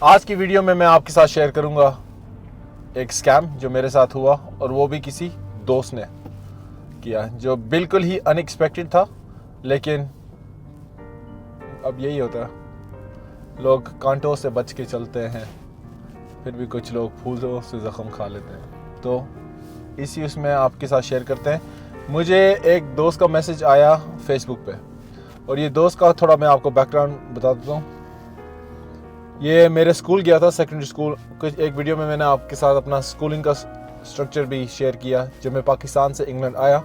आज की वीडियो में मैं आपके साथ शेयर करूंगा एक स्कैम जो मेरे साथ हुआ, और वो भी किसी दोस्त ने किया जो बिल्कुल ही अनएक्सपेक्टेड था। लेकिन अब यही होता है, लोग कांटों से बच के चलते हैं, फिर भी कुछ लोग फूलों से ज़ख्म खा लेते हैं। तो इसी उसमें आपके साथ शेयर करते हैं। मुझे एक दोस्त का मैसेज आया फेसबुक पे, और ये दोस्त का थोड़ा मैं आपको बैकग्राउंड बता देता हूँ। ये मेरे स्कूल गया था, सेकेंडरी स्कूल। कुछ एक वीडियो में मैंने आपके साथ अपना स्कूलिंग का स्ट्रक्चर भी शेयर किया। जब मैं पाकिस्तान से इंग्लैंड आया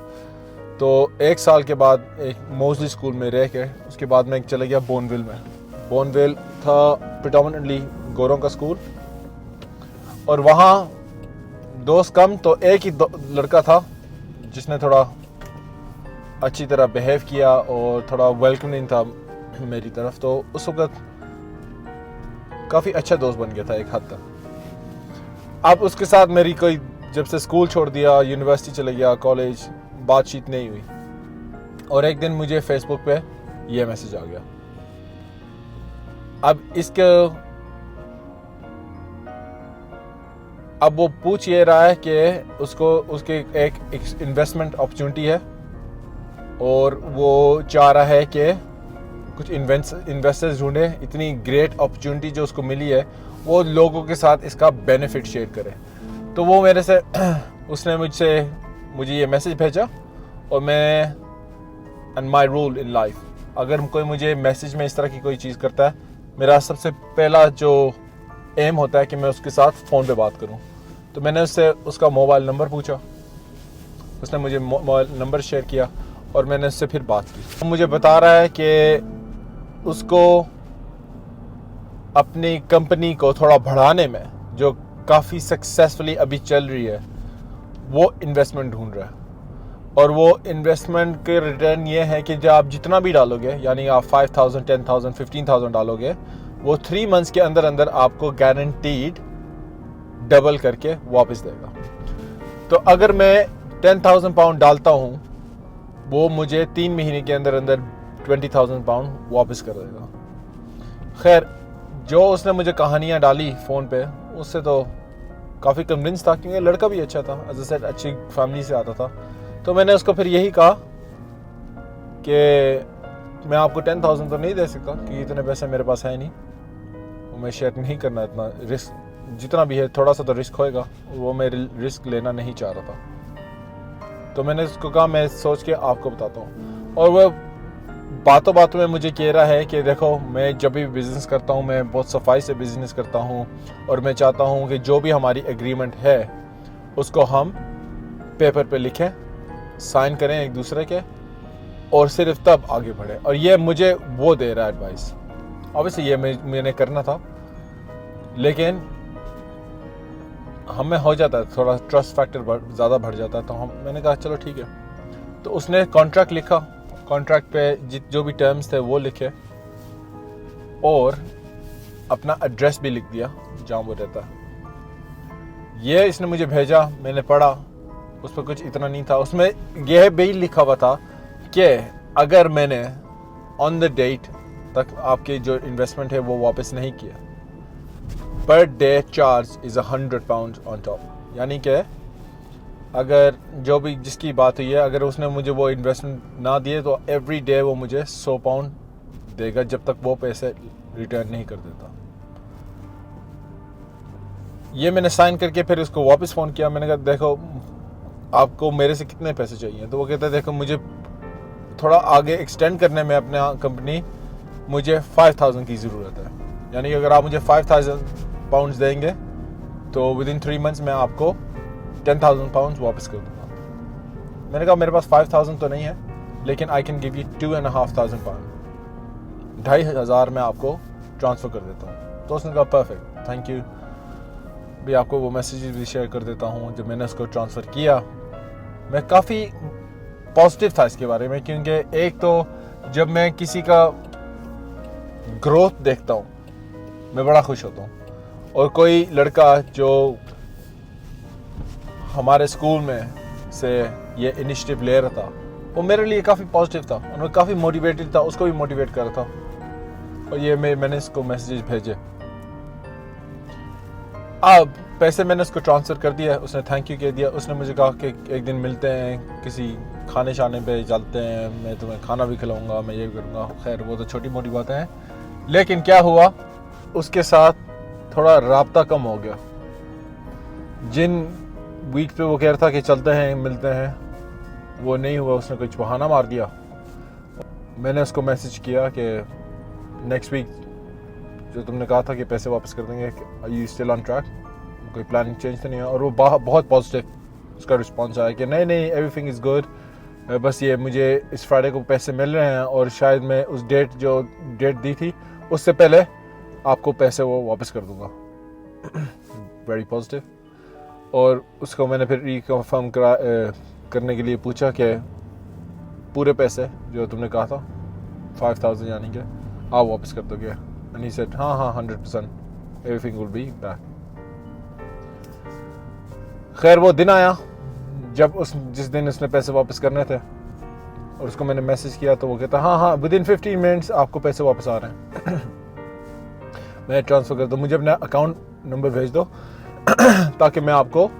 तो 1 साल के बाद एक मोजली स्कूल में रह के उसके बाद मैं चला गया बोनविल में। बोनविल था प्रिडोमिनेंटली गोरों का स्कूल, और वहाँ दोस्त कम तो एक ही लड़का था जिसने थोड़ा अच्छी तरह बिहेव किया और थोड़ा वेलकमिंग था मेरी तरफ। तो उस वक्त काफ़ी अच्छा दोस्त बन गया था एक हद तक। अब उसके साथ मेरी कोई, जब से स्कूल छोड़ दिया, यूनिवर्सिटी चले गया, कॉलेज, बातचीत नहीं हुई। और एक दिन मुझे फेसबुक पे ये मैसेज आ गया। अब वो पूछ ये रहा है कि उसके एक इन्वेस्टमेंट अपॉर्चुनिटी है, और वो चाह रहा है कि कुछ इन्वेस्टर्स ढूंढे। इतनी ग्रेट अपॉर्चुनिटी जो उसको मिली है, वो लोगों के साथ इसका बेनिफिट शेयर करे। तो वो उसने मुझे ये मैसेज भेजा। और मैं, and my rule in life, अगर कोई मुझे मैसेज में इस तरह की कोई चीज़ करता है, मेरा सबसे पहला जो एम होता है कि मैं उसके साथ फ़ोन पे बात करूं। तो मैंने उससे उसका मोबाइल नंबर पूछा, उसने मुझे मोबाइल नंबर शेयर किया, और मैंने उससे फिर बात की। वो मुझे बता रहा है कि उसको अपनी कंपनी को थोड़ा बढ़ाने में, जो काफ़ी सक्सेसफुली अभी चल रही है, वो इन्वेस्टमेंट ढूंढ रहा है। और वो इन्वेस्टमेंट के रिटर्न ये है कि जब आप जितना भी डालोगे, यानी आप 5,000, 10,000, 15,000 डालोगे, वो 3 मंथ्स के अंदर अंदर आपको गारंटीड डबल करके वापस देगा। तो अगर मैं 10,000 पाउंड डालता हूँ, वो मुझे 3 महीने के अंदर अंदर 20,000 पाउंड वापस कर देगा। खैर, जो उसने मुझे कहानियाँ डाली फ़ोन पे, उससे तो काफ़ी कन्विंस था, क्योंकि लड़का भी अच्छा था, एज आई सेड अच्छी फैमिली से आता था। तो मैंने उसको फिर यही कहा कि मैं आपको 10,000 तो नहीं दे सकता, क्योंकि इतने पैसे मेरे पास है नहीं, मैं शेयर नहीं करना। इतना रिस्क जितना भी है, थोड़ा सा तो रिस्क होएगा, वो मैं रिस्क लेना नहीं चाह रहा था। तो मैंने उसको कहा मैं सोच के आपको बताता हूँ। और वह बातों बातों में मुझे कह रहा है कि देखो, मैं जब भी बिज़नेस करता हूँ, मैं बहुत सफाई से बिज़नेस करता हूँ, और मैं चाहता हूँ कि जो भी हमारी एग्रीमेंट है उसको हम पेपर पे लिखें, साइन करें एक दूसरे के, और सिर्फ तब आगे बढ़े। और ये मुझे वो दे रहा है एडवाइस। ऑब्वियसली ये मैंने करना था, लेकिन हमें हो जाता है थोड़ा ट्रस्ट फैक्टर ज़्यादा बढ़ जाता है। तो मैंने कहा चलो ठीक है। तो उसने कॉन्ट्रैक्ट लिखा, कॉन्ट्रैक्ट पे जो भी टर्म्स थे वो लिखे, और अपना एड्रेस भी लिख दिया जहाँ वो रहता है। ये इसने मुझे भेजा, मैंने पढ़ा, उस पर कुछ इतना नहीं था। उसमें यह भी लिखा हुआ था कि अगर मैंने ऑन द डेट तक आपके जो इन्वेस्टमेंट है वो वापस नहीं किया, per day charge is 100 pound on top. यानी कि अगर जो भी जिसकी बात हुई है, अगर उसने मुझे वो इन्वेस्टमेंट ना दिए तो एवरी डे वो मुझे 100 पाउंड देगा, जब तक वो पैसे रिटर्न नहीं कर देता। ये मैंने साइन करके फिर उसको वापस फ़ोन किया। मैंने कहा देखो, आपको मेरे से कितने पैसे चाहिए? तो वो कहता है देखो, मुझे थोड़ा आगे एक्सटेंड करने में अपना कंपनी, मुझे 5,000 की ज़रूरत है। यानी कि अगर आप मुझे 5,000 पाउंड्स देंगे तो विदिन 3 मंथ्स मैं आपको 10,000 पाउंड्स वापस कर दूँगा। मैंने कहा मेरे पास 5,000 तो नहीं है, लेकिन I can give you 2,500 pound, 2,500 मैं आपको ट्रांसफ़र कर देता हूँ। तो उसने कहा परफेक्ट, थैंक यू। भी आपको वो मैसेजेस भी शेयर कर देता हूँ। जब मैंने उसको ट्रांसफ़र किया, मैं काफ़ी पॉजिटिव था इसके बारे में, क्योंकि एक तो जब मैं किसी का ग्रोथ देखता हूँ मैं बड़ा खुश होता हूँ। और कोई लड़का जो हमारे स्कूल में से ये इनिशिएटिव ले रहा था, वो मेरे लिए काफ़ी पॉजिटिव था, और काफ़ी मोटिवेटेड था, उसको भी मोटिवेट कर रहा था। और ये मैंने इसको मैसेजेस भेजे। अब पैसे मैंने उसको ट्रांसफ़र कर दिया, उसने थैंक यू कह दिया। उसने मुझे कहा कि एक दिन मिलते हैं, किसी खाने शाने पे चलते हैं, मैं तुम्हें खाना भी खिलाऊंगा, मैं ये भी करूँगा। खैर वो तो छोटी मोटी बातें हैं, लेकिन क्या हुआ, उसके साथ थोड़ा राब्ता कम हो गया। जिन वीक पे वो कह रहा था कि चलते हैं मिलते हैं, वो नहीं हुआ, उसने कुछ बहाना मार दिया। मैंने उसको मैसेज किया कि नेक्स्ट वीक जो तुमने कहा था कि पैसे वापस कर देंगे, are you still on track, कोई प्लानिंग चेंज तो नहीं है। और वो बहुत पॉजिटिव उसका रिस्पॉन्स आया कि नहीं एवरीथिंग इज़ गुड, बस ये मुझे इस फ्राइडे को पैसे मिल रहे हैं और शायद मैं उस डेट दी थी उससे पहले आपको पैसे वो वापस कर दूंगा। Very positive. और उसको मैंने फिर रिकन्फर्म करने के लिए पूछा कि पूरे पैसे जो तुमने कहा था 5000 यानी कि आप वापस कर दोगे। एंड ही सेड हाँ 100% एवरीथिंग विल बी बैक। खैर वो दिन आया जब जिस दिन उसने पैसे वापस करने थे, और उसको मैंने मैसेज किया तो वो कहता हाँ विद इन 15 मिनट्स आपको पैसे वापस आ रहे हैं। मैं ट्रांसफ़र कर दो, मुझे अपना अकाउंट नंबर भेज दो ताकि मैं आपको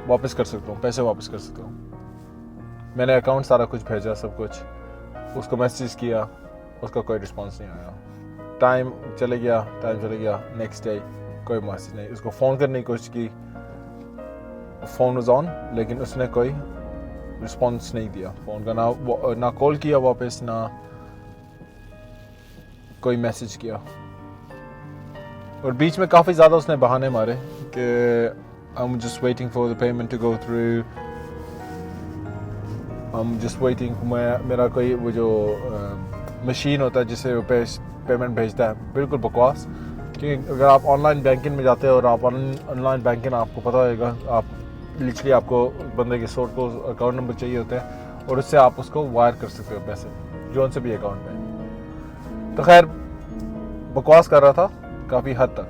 वापस कर सकता हूँ, पैसे वापस कर सकता हूँ। मैंने अकाउंट सारा कुछ भेजा, सब कुछ उसको मैसेज किया, उसका कोई रिस्पांस नहीं आया। टाइम चले गया, नेक्स्ट डे कोई मैसेज नहीं। उसको फ़ोन करने की कोशिश की, फ़ोन वाज ऑन, लेकिन उसने कोई रिस्पांस नहीं दिया फ़ोन का, ना कॉल किया वापस, ना कोई मैसेज किया। और बीच में काफ़ी ज़्यादा उसने बहाने मारे कि I am just waiting for the payment to go through, I am just waiting, मेरा कोई वो जो मशीन होता है जिससे वो पेमेंट भेजता है, बिल्कुल बकवास। क्योंकि अगर आप ऑनलाइन बैंकिंग में जाते हो और आप ऑनलाइन बैंकिंग, आपको पता होगा, आप लिटरली आपको बंदे के सोर्ट को अकाउंट नंबर चाहिए होते हैं और उससे आप उसको वायर कर सकते हो पैसे जो उनसे भी अकाउंट में। तो खैर बकवास कर रहा था काफ़ी हद तक।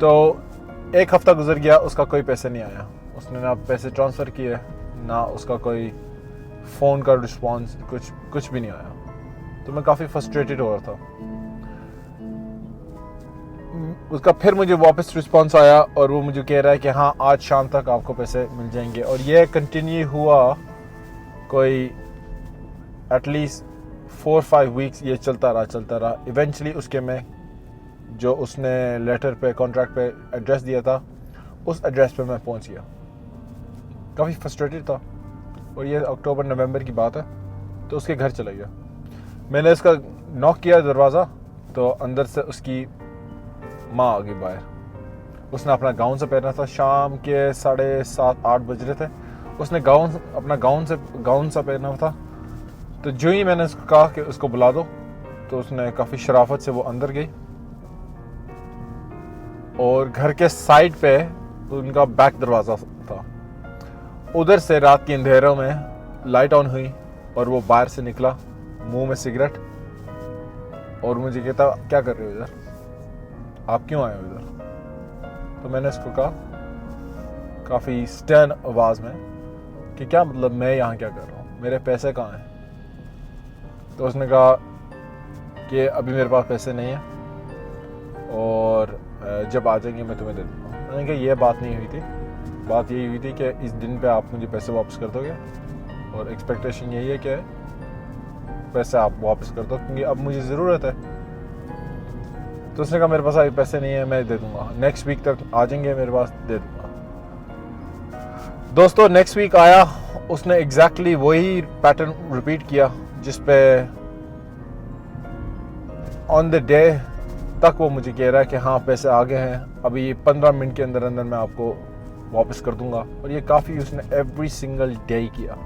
तो एक हफ़्ता गुजर गया, उसका कोई पैसे नहीं आया। उसने ना पैसे ट्रांसफ़र किए, ना उसका कोई फ़ोन का रिस्पॉन्स, कुछ भी नहीं आया। तो मैं काफ़ी फ्रस्ट्रेटेड हो रहा था। उसका फिर मुझे वापस रिस्पॉन्स आया और वो मुझे कह रहा है कि हाँ आज शाम तक आपको पैसे मिल जाएंगे। और ये कंटिन्यू हुआ कोई एटलीस्ट 4-5 वीक्स, ये चलता रहा। इवेंचुअली उसके में जो उसने लेटर पे, कॉन्ट्रैक्ट पे एड्रेस दिया था, उस एड्रेस पे मैं पहुंच गया। काफ़ी फ्रस्ट्रेटेड था। और ये अक्टूबर नवंबर की बात है। तो उसके घर चला गया। मैंने उसका नॉक किया दरवाज़ा, तो अंदर से उसकी माँ आ गई बाहर। उसने अपना गाउन से पहना था, शाम के 7:30-8 बज रहे थे। उसने अपना गाउन सा पहना था। तो जो ही मैंने उसको कहा कि उसको बुला दो, तो उसने काफ़ी शराफत से वो अंदर गई और घर के साइड पे उनका बैक दरवाज़ा था, उधर से रात के अंधेरों में लाइट ऑन हुई और वो बाहर से निकला, मुंह में सिगरेट, और मुझे कहता क्या कर रहे हो इधर, आप क्यों आए हो इधर। तो मैंने उसको कहा काफ़ी स्टर्न आवाज़ में कि क्या मतलब मैं यहाँ क्या कर रहा हूँ, मेरे पैसे कहाँ हैं। तो उसने कहा कि अभी मेरे पास पैसे नहीं है और जब आ जाएंगे मैं तुम्हें दे दूँगा। मैंने कहा ये बात नहीं हुई थी, बात यही हुई थी कि इस दिन पे आप मुझे पैसे वापस कर दोगे और एक्सपेक्टेशन यही है कि पैसे आप वापस कर दो क्योंकि अब मुझे ज़रूरत है। तो उसने कहा मेरे पास अभी पैसे नहीं है, मैं दे दूँगा, नेक्स्ट वीक तक आ जाएंगे मेरे पास, दे दूँगा। दोस्तों नेक्स्ट वीक आया, उसने एग्जैक्टली वही पैटर्न रिपीट किया जिस पे ऑन द डे तक वो मुझे कह रहा है कि हाँ पैसे आ गए हैं, अभी 15 मिनट के अंदर अंदर मैं आपको वापस कर दूंगा। और ये काफ़ी उसने एवरी सिंगल डे किया।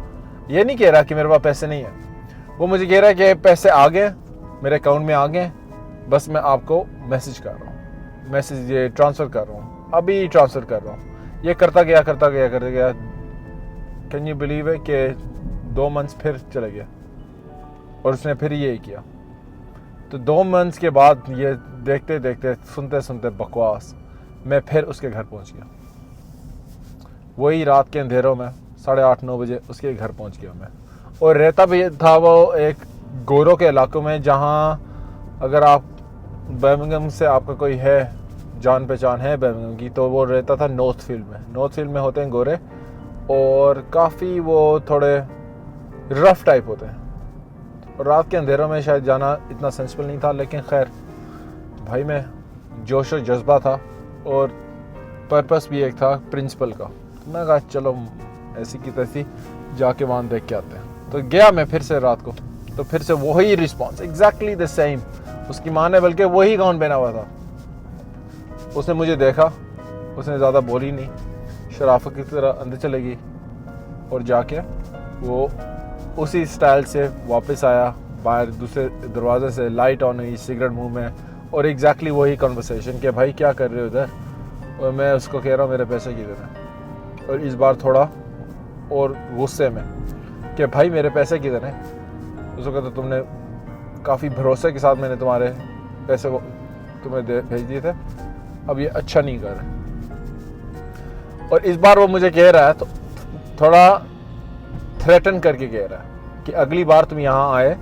ये नहीं कह रहा कि मेरे पास पैसे नहीं है, वो मुझे कह रहा है कि पैसे आ गए, मेरे अकाउंट में आ गए, बस मैं आपको मैसेज कर रहा हूँ, मैसेज ये ट्रांसफ़र कर रहा हूँ, अभी ट्रांसफ़र कर रहा हूँ। ये करता गया। कैन यू बिलीव है कि 2 मंथ्स फिर चले गया और उसने फिर ये किया। तो 2 मंथ्स के बाद ये देखते देखते सुनते सुनते बकवास, मैं फिर उसके घर पहुंच गया। वही रात के अंधेरों में 8:30-9 बजे उसके घर पहुंच गया मैं। और रहता भी था वो एक गोरों के इलाकों में, जहां अगर आप बर्मिंघम से आपका कोई है जान पहचान है बर्मिंघम की, तो वो रहता था नॉर्थ फील्ड में। नॉर्थ फील्ड में होते हैं गोरे और काफ़ी वो थोड़े रफ टाइप होते हैं, और रात के अंधेरों में शायद जाना इतना सेंसिबल नहीं था, लेकिन खैर भाई में जोश और जज्बा था और पर्पस भी एक था प्रिंसिपल का। तो मैं कहा चलो ऐसी की तैसी जाके वहाँ देख के आते हैं। तो गया मैं फिर से रात को, तो फिर से वही रिस्पॉन्स, एग्जैक्टली द सेम। उसकी माँ ने बल्कि वही गाउन पहना हुआ था। उसने मुझे देखा, उसने ज़्यादा बोली नहीं, शराफत की तरह अंदर चलेगी और जाके वो उसी स्टाइल से वापस आया बाहर दूसरे दरवाजे से, लाइट ऑन हुई, सिगरेट मुंह में, और एग्जैक्टली वही कन्वर्सेशन कि भाई क्या कर रहे हो इधर, और मैं उसको कह रहा हूँ मेरे पैसे किधर हैं, और इस बार थोड़ा और गुस्से में कि भाई मेरे पैसे किधर हैं। उसको कहता तुमने काफ़ी भरोसे के साथ मैंने तुम्हारे पैसे को तुम्हें भेज दिए थे, अब ये अच्छा नहीं कर रहे। और इस बार वो मुझे कह रहा है, तो थोड़ा थ्रेटन करके कह रहा है कि अगली बार तुम यहाँ आए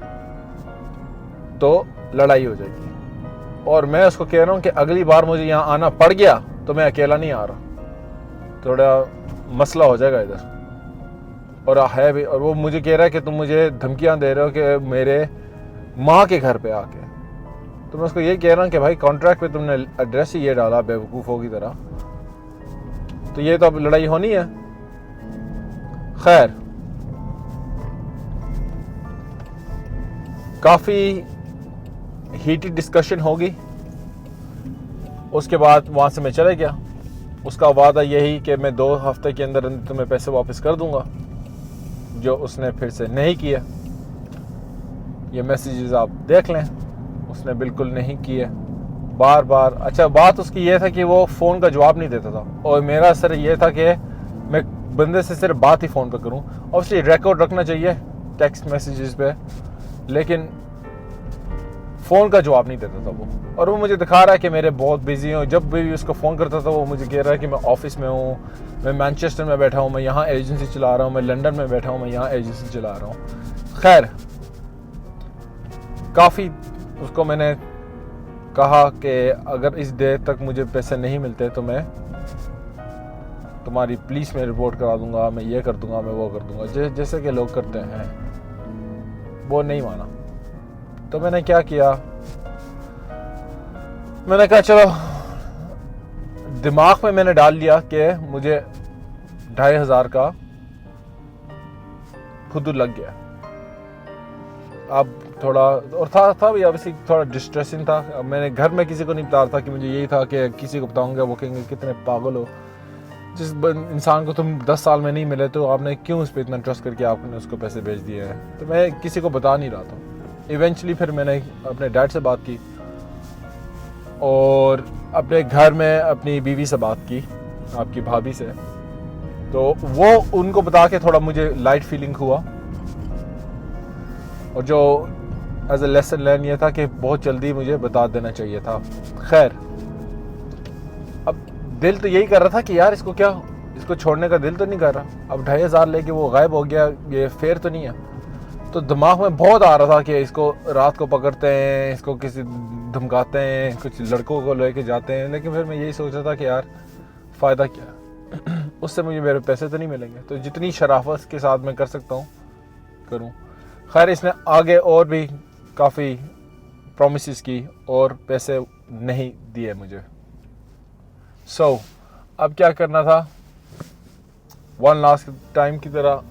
तो लड़ाई हो जाएगी। और मैं उसको कह रहा हूँ कि अगली बार मुझे यहाँ आना पड़ गया तो मैं अकेला नहीं आ रहा, थोड़ा मसला हो जाएगा इधर। और है भी, और वो मुझे कह रहा है कि तुम मुझे धमकियाँ दे रहे हो कि मेरे माँ के घर पे आके। तो मैं उसको ये कह रहा हूँ कि भाई कॉन्ट्रैक्ट पे तुमने एड्रेस ही ये डाला बेवकूफ़ों की तरह, तो ये तो अब लड़ाई होनी है। खैर काफ़ी हीटेड डिस्कशन होगी। उसके बाद वहाँ से मैं चले गया। उसका वादा यही कि मैं 2 हफ्ते के अंदर अंदर तुम्हें पैसे वापस कर दूंगा, जो उसने फिर से नहीं किया। ये मैसेजेस आप देख लें, उसने बिल्कुल नहीं किए, बार बार। अच्छा, बात उसकी ये था कि वो फ़ोन का जवाब नहीं देता था, और मेरा असर ये था कि मैं बंदे से सिर्फ बात ही फ़ोन पे करूं। ऑब्वियसली रिकॉर्ड रखना चाहिए टेक्स्ट मैसेजेस पे, लेकिन फ़ोन का जवाब नहीं देता था वो। और वो मुझे दिखा रहा है कि मेरे बहुत बिजी हूँ। जब भी उसको फ़ोन करता था वो मुझे कह रहा है कि मैं ऑफिस में हूँ, मैं मैनचेस्टर में बैठा हूँ, मैं यहाँ एजेंसी चला रहा हूँ, मैं लंदन में बैठा हूँ, मैं यहाँ एजेंसी चला रहा हूँ। खैर काफ़ी उसको मैंने कहा कि अगर इस देर तक मुझे पैसे नहीं मिलते तो मैं तुम्हारी पुलिस में रिपोर्ट करा दूंगा, मैं ये कर दूंगा, मैं वो कर दूंगा, जैसे कि लोग करते हैं। वो नहीं माना। तो मैंने क्या किया, मैंने कहा चलो, दिमाग में मैंने डाल लिया कि मुझे 2500 का फुदू लग गया। अब थोड़ा और था भी ऑब्वियसली थोड़ा डिस्ट्रेसिंग था। अब मैंने घर में किसी को नहीं बता रहा था कि मुझे यही था कि किसी को बताऊंगा वो कहेंगे कितने पागल हो, जिस इंसान को तुम 10 साल में नहीं मिले तो आपने क्यों उस पर इतना ट्रस्ट करके आपने उसको पैसे भेज दिए हैं। तो मैं किसी को बता नहीं रहा था। इवेंचुअली फिर मैंने अपने डैड से बात की और अपने घर में अपनी बीवी से बात की, आपकी भाभी से। तो वो उनको बता के थोड़ा मुझे लाइट फीलिंग हुआ, और जो एज ए लेसन लर्न ये था कि बहुत जल्दी मुझे बता देना चाहिए था। खैर अब दिल तो यही कर रहा था कि यार इसको क्या, इसको छोड़ने का दिल तो नहीं कर रहा। अब 2500 लेके वो गायब हो गया, ये फेयर तो नहीं है। तो दिमाग में बहुत आ रहा था कि इसको रात को पकड़ते हैं, इसको किसी धमकाते हैं, कुछ लड़कों को लेके जाते हैं। लेकिन फिर मैं यही सोच रहा था कि यार फ़ायदा क्या है, उससे मुझे मेरे पैसे तो नहीं मिलेंगे। तो जितनी शराफत के साथ मैं कर सकता हूँ करूँ। खैर इसने आगे और भी काफ़ी प्रॉमिसेस की और पैसे नहीं दिए मुझे। अब क्या करना था, वन लास्ट टाइम की तरह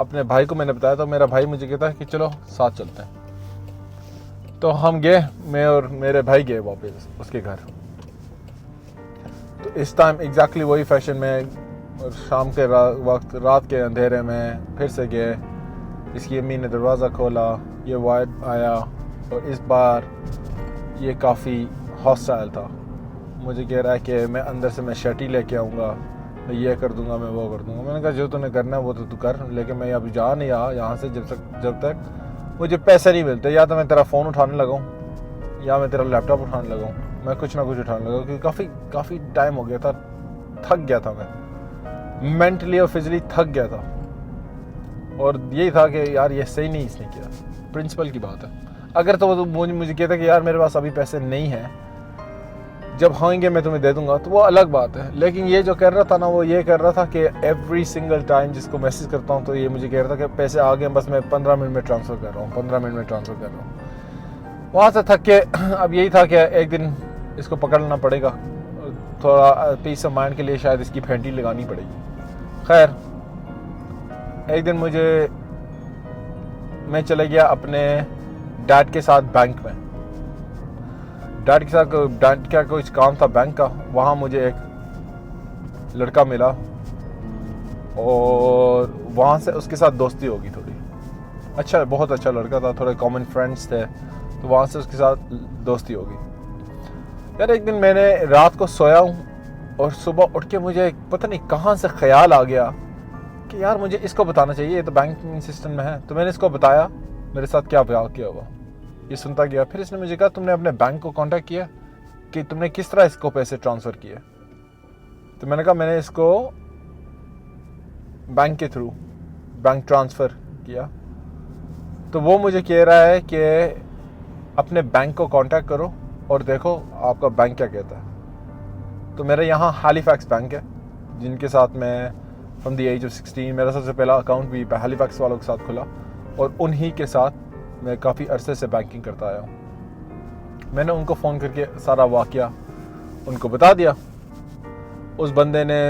अपने भाई को मैंने बताया। तो मेरा भाई मुझे कहता है कि चलो साथ चलते हैं। तो हम गए, मैं और मेरे भाई गए वापस उसके घर। तो इस टाइम एग्जैक्टली वही फैशन में, और शाम के वक्त रात के अंधेरे में फिर से गए। इसकी अम्मी ने दरवाज़ा खोला, ये वाइड आया, और इस बार ये काफ़ी हॉस्टाइल था। मुझे कह रहा है कि मैं अंदर से मैं शर्टी लेके आऊँगा, मैं ये कर दूंगा, मैं वो कर दूंगा। मैंने कहा जो तूने करना है वो तो तू कर, लेकिन मैं अभी जा नहीं रहा यहाँ से जब तक मुझे पैसे नहीं मिलते। या तो मैं तेरा फ़ोन उठाने लगाऊँ, या मैं तेरा लैपटॉप उठाने लगाऊँ, मैं कुछ ना कुछ उठाने लगा। क्योंकि काफ़ी टाइम हो गया था, थक गया था मैं, मेंटली और फिजिकली थक गया था। और यही था कि यार ये सही नहीं इसने किया, प्रिंसिपल की बात है। अगर तो वो मुझे कहता कि यार मेरे पास अभी पैसे नहीं हैं, जब होंगे मैं तुम्हें दे दूंगा, तो वो अलग बात है। लेकिन ये जो कर रहा था ना, वो ये कर रहा था कि एवरी सिंगल टाइम जिसको मैसेज करता हूँ तो ये मुझे कह रहा था कि पैसे आ गए, बस मैं 15 मिनट में ट्रांसफ़र कर रहा हूँ, 15 मिनट में ट्रांसफ़र कर रहा हूँ। वहाँ से थक के अब यही था कि एक दिन इसको पकड़ना पड़ेगा, थोड़ा पीस ऑफ माइंड के लिए शायद इसकी फेंटी लगानी पड़ेगी। खैर, एक दिन मैं चले गया अपने डैड के साथ बैंक में। डैड के साथ डैड का कुछ काम था बैंक का। वहाँ मुझे एक लड़का मिला और वहाँ से उसके साथ दोस्ती होगी थोड़ी। अच्छा, बहुत अच्छा लड़का था, थोड़े कॉमन फ्रेंड्स थे, तो वहाँ से उसके साथ दोस्ती होगी। यार एक दिन मैंने रात को सोया हूँ और सुबह उठ के मुझे पता नहीं कहाँ से ख्याल आ गया कि यार मुझे इसको बताना चाहिए, ये तो बैंकिंग सिस्टम में है। तो मैंने इसको बताया मेरे साथ क्या हुआ। ये सुनता गया। फिर इसने मुझे कहा तुमने अपने बैंक को कांटेक्ट किया कि तुमने किस तरह इसको पैसे ट्रांसफ़र किए। तो मैंने कहा मैंने इसको बैंक के थ्रू बैंक ट्रांसफ़र किया। तो वो मुझे कह रहा है कि अपने बैंक को कांटेक्ट करो और देखो आपका बैंक क्या कहता है। तो मेरे यहाँ हैलिफैक्स बैंक है, जिनके साथ मैं फ्रॉम द एज ऑफ 16 मेरा सबसे पहला अकाउंट भी हैलिफैक्स वालों के साथ खुला और उन्हीं के साथ मैं काफ़ी अरसे से बैंकिंग करता आया हूँ। मैंने उनको फ़ोन करके सारा वाक़या उनको बता दिया। उस बंदे ने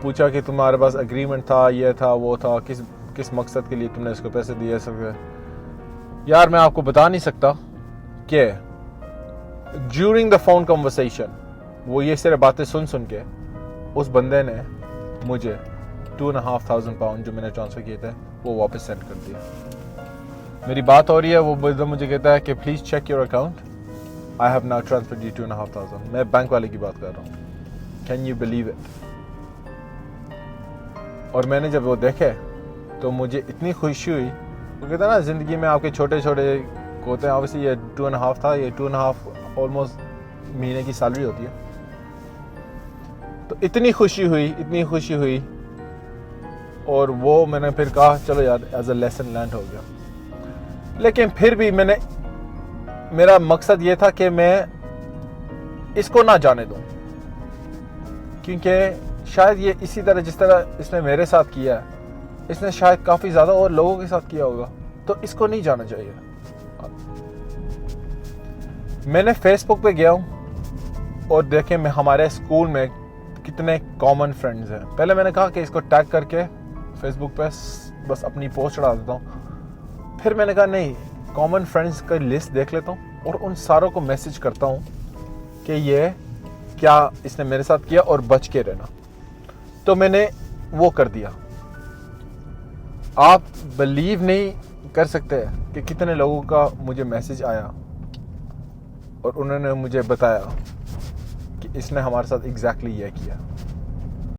पूछा कि तुम्हारे पास एग्रीमेंट था, ये था, वो था, किस मकसद के लिए तुमने इसको पैसे दिए सब। यार मैं आपको बता नहीं सकता कि ड्यूरिंग द फ़ोन कन्वर्सेशन वो ये सारी बातें सुन के उस बंदे ने मुझे 2,500 पाउंड जो मैंने ट्रांसफ़र किए थे वो वापस सेंड कर दिया। मेरी बात हो रही है, वो बंदा मुझे कहता है कि please check your account, I have now transferred you 2,500। मैं बैंक वाले की बात कर रहा हूँ। Can you believe it? और मैंने जब वो देखे तो मुझे इतनी खुशी हुई। वो कहता है ना ज़िंदगी में आपके छोटे छोटे होते हैं। ऑब्वियसली ये 2.5 था, ये 2.5 ऑलमोस्ट महीने की सैलरी होती है। तो इतनी खुशी हुई और वो मैंने फिर कहा चलो यार एज अ लेसन लर्न हो गया। लेकिन फिर भी मेरा मकसद ये था कि मैं इसको ना जाने दूं, क्योंकि शायद ये इसी तरह जिस तरह इसने मेरे साथ किया है, इसने शायद काफ़ी ज़्यादा और लोगों के साथ किया होगा, तो इसको नहीं जाना चाहिए। मैंने फेसबुक पे गया हूँ और देखे मैं हमारे स्कूल में कितने कॉमन फ्रेंड्स हैं। पहले मैंने कहा कि इसको टैग करके फेसबुक पे बस अपनी पोस्ट चढ़ा देता हूँ। फिर मैंने कहा नहीं, कॉमन फ्रेंड्स का लिस्ट देख लेता हूँ और उन सारों को मैसेज करता हूँ कि ये क्या इसने मेरे साथ किया और बच के रहना। तो मैंने वो कर दिया। आप बिलीव नहीं कर सकते कि कितने लोगों का मुझे मैसेज आया और उन्होंने मुझे बताया कि इसने हमारे साथ एग्जैक्टली ये किया।